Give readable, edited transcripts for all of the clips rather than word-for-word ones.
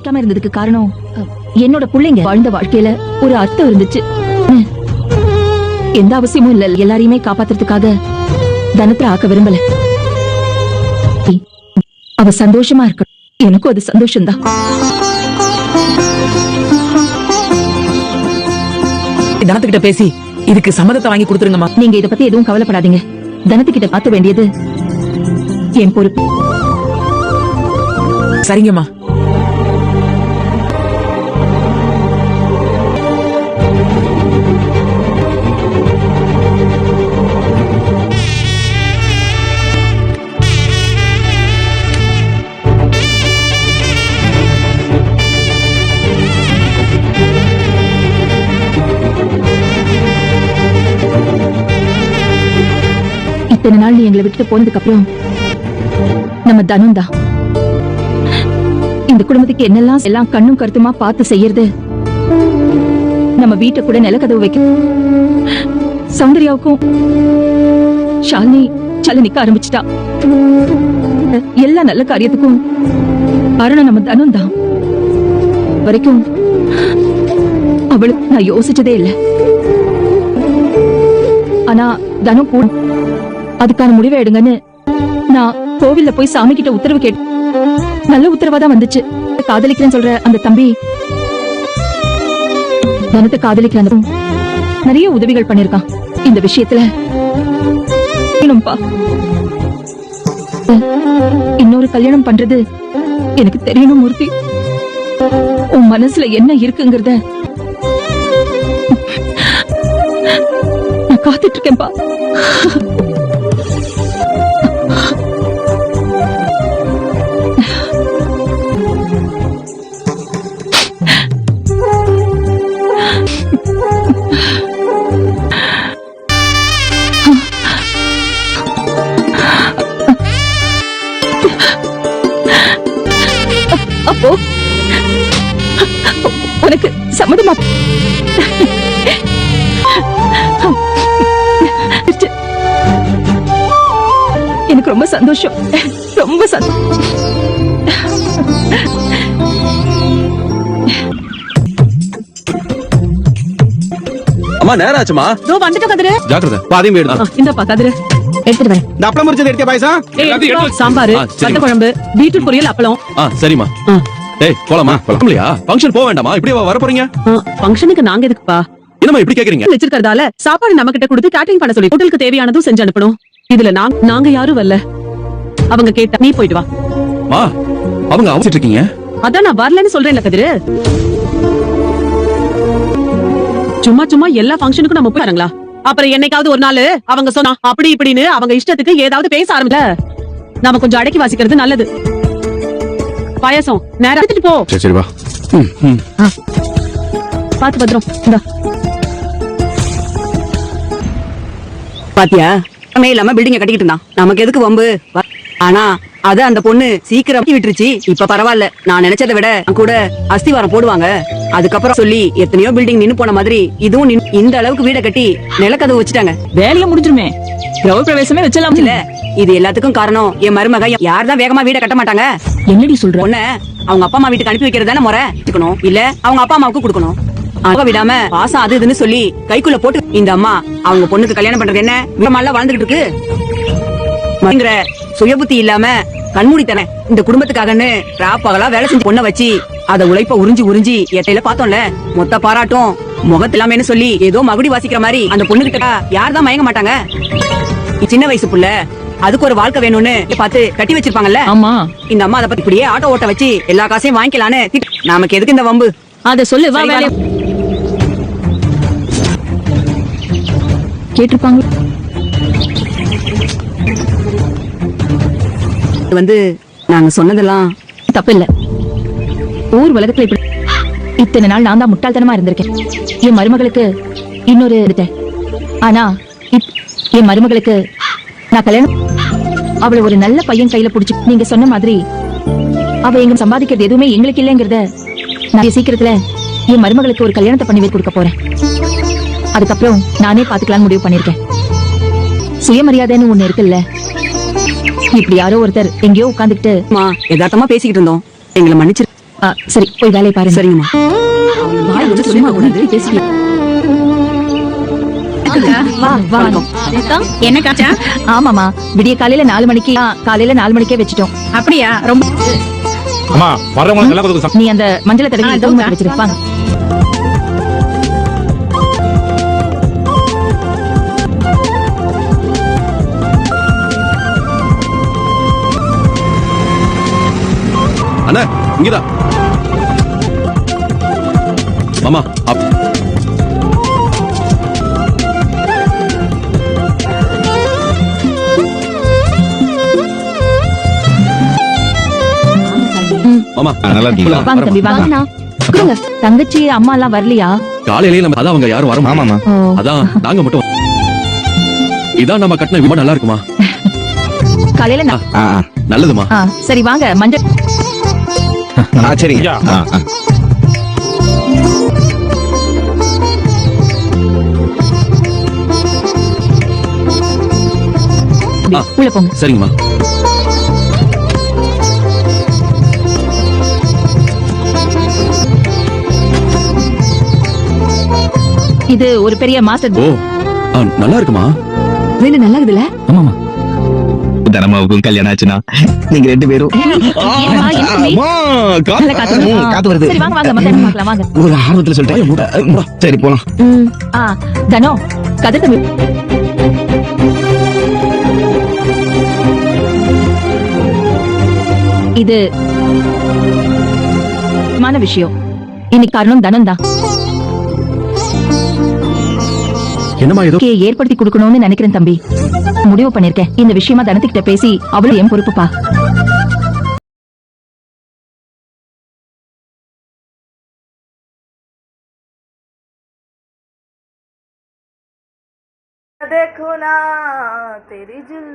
இருந்ததுக்கு காரணம் என்னோட பிள்ளைங்க வாழ்ந்த வாழ்க்கையில ஒரு அர்த்தம் இருந்துச்சு. எந்த அவசியமும் இல்ல எல்லாரையுமே காப்பாத்துறதுக்காக தனத்துல ஆக்க விரும்பல. அவ சந்தோஷமா இருக்க எனக்கும் அது சந்தோஷம்தான். தனத்துக்கிட்ட பேசி இதுக்கு சம்மதத்தை வாங்கி கொடுத்துருங்கம்மா. நீங்க இத பத்தி எதுவும் கவலைப்படாதீங்க. தனத்துக்கிட்ட பார்த்த வேண்டியது என் பொறுப்பு. சரிங்கம்மா. இத்தனை நாள் நீ எங்களை விட்டுட்டு போனதுக்கு அப்புறம் நம்ம தனம் தான் இந்த குடும்பத்துக்கு என்னெல்லாம் எல்லாம் கண்ணும் கருத்துமா பார்த்து செய்யறது. நம்ம வீட்டை கூட நிலக்கதவு வைக்க சௌந்தர்யாவுக்கும் ஷாலினி சல நிக்க ஆரம்பிச்சுட்டா. எல்லா நல்ல காரியத்துக்கும் காரணம் நம்ம தனம் தான். வரைக்கும் அவளுக்கு நான் யோசிச்சதே இல்லை. ஆனா தனம் கூட அதுக்கான முடிவை எடுங்கன்னு நான் கோவில்ல போய் சாமி கிட்ட உத்தரவு கேட்டு நல்ல உத்தரவாதான் வந்துச்சு. காதலிக்கிறேன்னு சொல்ற அந்த தம்பி தனத்தை காதலிக்கிற நிறைய உதவிகள் பண்ணிருக்கான். இந்த விஷயத்துல இன்னொரு கல்யாணம் பண்றது எனக்கு தெரியணும் மூர்த்தி. உன் மனசுல என்ன இருக்குங்கிறத நான் காத்துட்டு இருக்கேன்பா. அப்போ உனக்கு சம்மதமா? எனக்கு ரொம்ப சந்தோஷம், ரொம்ப சந்தோஷம். அம்மா நேரம் ஆச்சுமா. தோ வந்துட்ட கதிரு. ஜாக்கிரதை பாதியும் போயிடு. இந்தப்பா கதிரு எடுத்துட்டு வரேன். இந்த அப்பளம் முறிச்சது எடுக்க பாயசம், சாம்பார், வத்த குழம்பு, பீட்ரூட் பொரியல், அப்பளம். சரிமா. ஏய் போலாமா? போலாம்லையா? ஃபங்க்ஷன் போக வேண்டாமா? இப்படியே வர போறீங்க? ஃபங்க்ஷனுக்கு நாங்க எதுக்குப்பா? என்னம்மா இப்படி கேக்குறீங்க? வச்சிருக்கிறதால சாப்பாடு நம்ம கிட்ட கொடுத்து கேட்டரிங் பண்ண சொல்லி ஹோட்டலுக்கு தேவையானதும் செஞ்சு அனுப்பணும். இதுல நாங்க யாரும் வரல. அவங்க கேட்டா நீ போயிட்டு வா. மா அவங்க அவசிட்டு இருக்கீங்க. அதான் நான் வரலன்னு சொல்றேன்ல கதிரு. சும்மா சும்மா எல்லா ஃபங்க்ஷனுக்கும் நம்ம போறாங்களா? அப்புறம் என்னைக்காவது ஒரு நாள் அவங்க சொன்னா அப்படி இப்படின்னு அவங்க இஷ்டத்துக்கு ஏதாவது பேச ஆரம்பில. நாம கொஞ்சம் அடக்கி வாசிக்கிறது நல்லது. பாயசம் நேரா எடுத்துட்டு போ. சரி வா. பாத்து பத்திரம். இந்தா பாத்தியா? இல்லாம பில்டிங்க கட்டிக்கிட்டு இருந்தான். நமக்கு எதுக்கு வம்பு? ஆனா அத அந்த பொண்ணு சீக்கிரம் விட்டுருச்சு. இப்ப பரவாயில்ல. நான் நினைச்சதை விட கூட அஸ்திவாரம் போடுவாங்க. அதுக்கப்புறம் சொல்லி எத்தனையோ பில்டிங் நின்னு போன மாதிரி இதுவும் இந்த அளவுக்கு வீட கட்டி நிலக்கதவு வச்சுட்டாங்க. வேலைய முடிஞ்சிருமே. கிரௌ பிரவேசமே வச்சலாம் இல்ல. இது எல்லாத்துக்கும் காரணம் என் மருமக. யார்தான் வேகமா வீட கட்ட மாட்டாங்க. என்னடி சொல்ற? பொண்ண அவங்க அப்பா அம்மா வீட்டுக்கு அனுப்பி வைக்கிறது தானே முறை. இல்ல அவங்க அப்பா அம்மாவுக்கு கொடுக்கணும். அவங்க விடாம பாசம் அது இதுன்னு சொல்லி கைக்குள்ள போட்டு இந்த அம்மா அவங்க பொண்ணுக்கு கல்யாணம் பண்றது என்ன வீரமால வாழ்ந்துகிட்டு இருக்கு. சுய புத்தி இல்லாம கண்மூடி தர இந்த குடும்பத்துக்காகன்னு ராப்பகலா வேலை செஞ்சு பொண்ணை வச்சு அத உழைப்ப உறிஞ்சி உறிஞ்சி எட்டையில பார்த்தோம்ல. மொத்த பாராட்டும் முகத்திலாமேன்னு சொல்லி ஏதோ மகுடி வாசிக்கிற மாதிரி அந்த பொண்ணு கிட்ட யார்தான் மயங்க மாட்டாங்க. சின்ன வயசு புள்ள அதுக்கு ஒரு வாழ்க்கை வேணும்னு பார்த்து கட்டி வச்சிருப்பாங்கல்ல. ஆமா. இந்த அம்மா அதை பத்தி இப்படியே ஆட்டோ ஓட்ட வச்சு எல்லா காசையும் வாங்கிக்கலான்னு நமக்கு எதுக்கு இந்த வம்பு? அத சொல்லு. வா வேலைய கேட்டிருப்பாங்க. வந்து நாங்க சொன்னதெல்லாம் தப்பு இல்ல. ஊர் உலகத்துல இப்படி இத்தனை நாள் நான் தான் முட்டாள்தனமா இருந்திருக்கேன். என் மருமகளுக்கு இன்னொரு இருந்தேன். ஆனா என் மருமகளுக்கு நான் கல்யாணம் அவளை ஒரு நல்ல பையன் கையில புடிச்சு நீங்க சொன்ன மாதிரி அவ எங்க சம்பாதிக்கிறது எதுவுமே எங்களுக்கு இல்லைங்கிறத நான் சீக்கிரத்துல என் மருமகளுக்கு ஒரு கல்யாணத்தை பண்ணி கொடுக்க போறேன். அதுக்கப்புறம் நானே பாத்துக்கலாம்னு முடிவு பண்ணிருக்கேன். சுயமரியாதைன்னு ஒண்ணு இருக்குல்ல. இப்படி யாரோ ஒருத்தர் எங்கேயோ உட்காந்துட்டு யதார்த்தமா பேசிக்கிட்டு இருந்தோம். எங்களை மன்னிச்சிரு. சரி போய் வேலையை பாருங்க. சரிங்கம்மா. வாய் வந்து சொல்லிக்க கூடாது. பேசிக்கலாம். வா வா. என்ன காச்சா? ஆமாமா, விடிய காலையில 4 மணிக்கு காலையில 4 மணிக்கே வச்சிட்டோம். அப்படியா? ரொம்ப அம்மா வர்றவங்க எல்லாம் கொஞ்சம் நீ அந்த மஞ்சளை தடவி இதோ தூங்க வச்சிருப்பாங்க. அண்ணா இங்கதான் மாமா மாமா நல்லா இருக்கீங்களா? வாங்க தம்பி வாங்க. உட்காருங்க. தங்கச்சி அம்மா எல்லாம் வரலையா? காலையிலேயே நம்ம அதான் அவங்க யாரும் வர ஆமாமா. ஓ, அதான் நாங்க மட்டும் இதான் நம்ம கட்டின விமா நல்லா இருக்குமா? காலையில நல்லதுமா. சரி வாங்க மஞ்சள். சரிங்க. உள்ள போங்க. சரிங்கம்மா. இது ஒரு பெரிய மாஸ்டர். ஓ நல்லா இருக்குமா? வீடு நல்லா இருக்குதுல்ல? ஆமாமா. தனமாவுக்கும் கல்யாணம் ஆச்சுன்னா நீங்க 2 பேரும் ஏம்மா, என்ன நல்ல காத்து வருது. காத்து வருது. சரி வாங்க வாங்க மத்தியானம் பார்க்கலாம் வாங்க. ஒரு ஆர்வத்துல சொல்லிட்டேன். சரி போலாம். தனோ கதை தம்பி. இது மான விஷயம். இன்னைக்கு காரணம் தனம் தான். என்னமா ஏதோ ஏற்படுத்தி கொடுக்கணும்னு நினைக்கிறேன் தம்பி. முடிவு பண்ணிருக்கேன். இந்த விஷயமா தனத்துக்கிட்ட பேசி அவளும் என் பொறுப்புப்பா. देखो ना तेरी जुल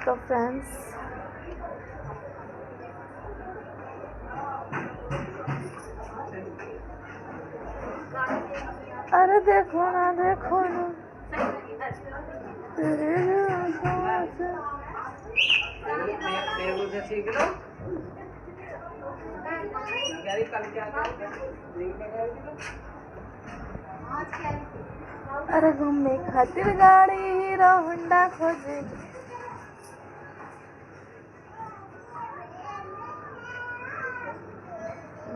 तो फ्रेंड्स अरे देखो ना अरे घूमने खातिर गाड़ी हीरो होंडा खोजे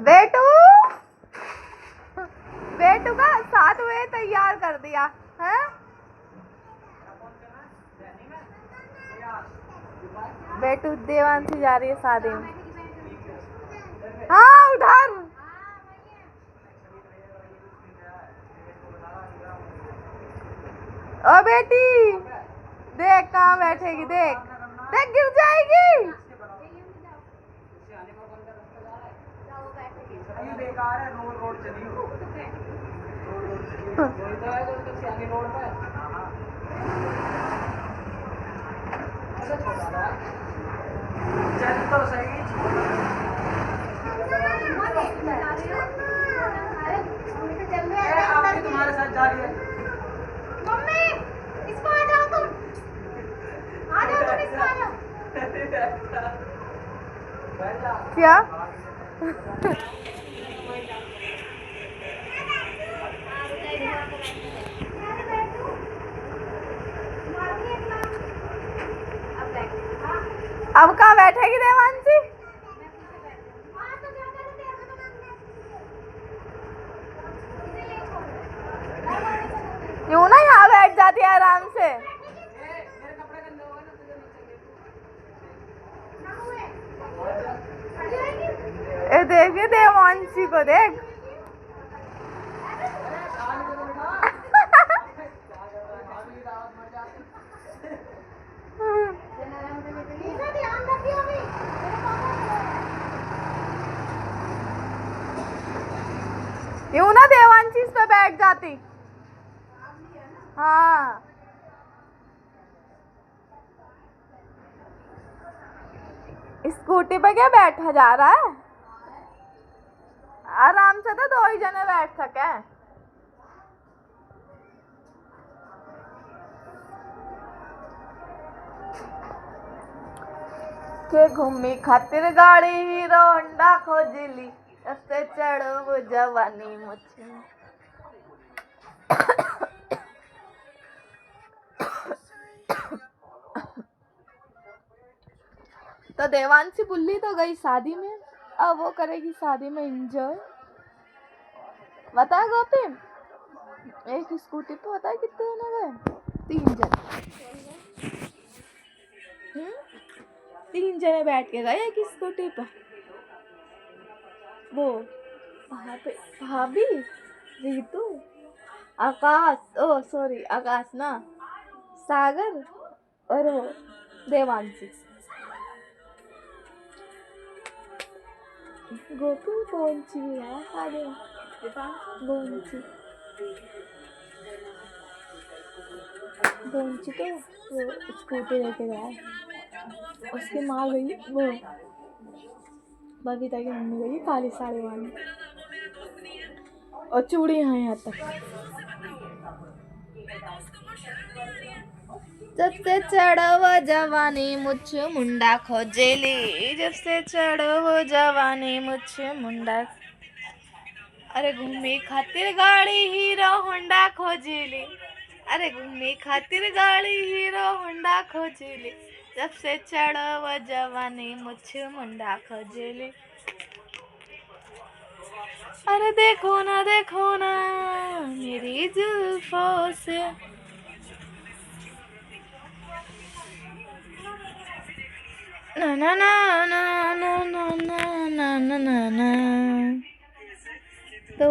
बेटू बेटू का 7 बजे तैयार कर दिया है। बेटू देवांशी जा रही है शादी में। हाँ उधर ओ बेटी देख कहाँ बैठेगी, देख देख गिर जाएगी। तुम्हारे साथ जा रही है मम्मी, इसको आ जाओ तुम, आ जाओ तुम, इसको आ जाओ। क्या अब कहाँ बैठेगी देवांशी? यूं ना यहाँ बैठ जाती है आराम से। ए देखिए देवांशी को देख। यूं ना देवांशी इस पे बैठ जाती। हाँ स्कूटी पे क्या बैठा जा रहा है? आराम से तो 2 ही जने बैठ सके। के घूमी खातिर गाड़ी हीरो होंडा खोजली, रस्ते चढ़ो जवानी मुझे। तो देवांशी बुल्ली तो गई शादी में, अब वो करेगी शादी में एंजॉय। बता गोपी, एक स्कूटी पे बता कितने जने गए? 3 जने। 3 जने बैठ के गए एक स्कूटी पे। वो भाभी, रीतू, आकाश, ओ सॉरी आकाश ना, सागर और वो देवांशी। गोपी पहुंची है शादी में। पहुंची तो वो स्कूटी लेके गया, उसकी माँ गई, वो बबीता की मम्मी गई काली साड़ी वाली, और चूड़ी यहाँ तक। जब से चढ़ो जवानी मुझ मुंडा खोजेली, जब से चढ़ो जवानी मुझ मुंडा। अरे घूमी खातिर गाड़ी हीरो होंडा खोजेली, अरे घूमी खातिर गाड़ी हीरो होंडा खोजेली, जब से चढ़ो जवानी मुझ मुंडा खोजेली। अरे देखो ना मेरी जुल्फों से, ना ना ना ना ना ना ना ना ना ना ना। तो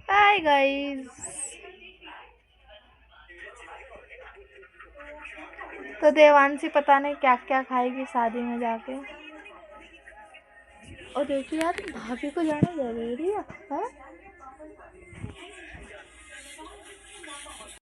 हाय गाइस, तो देवांशी पता नहीं क्या क्या खाएगी शादी में जाके। और देखिए यार, भाभी को जाना जरूरी है, हैं?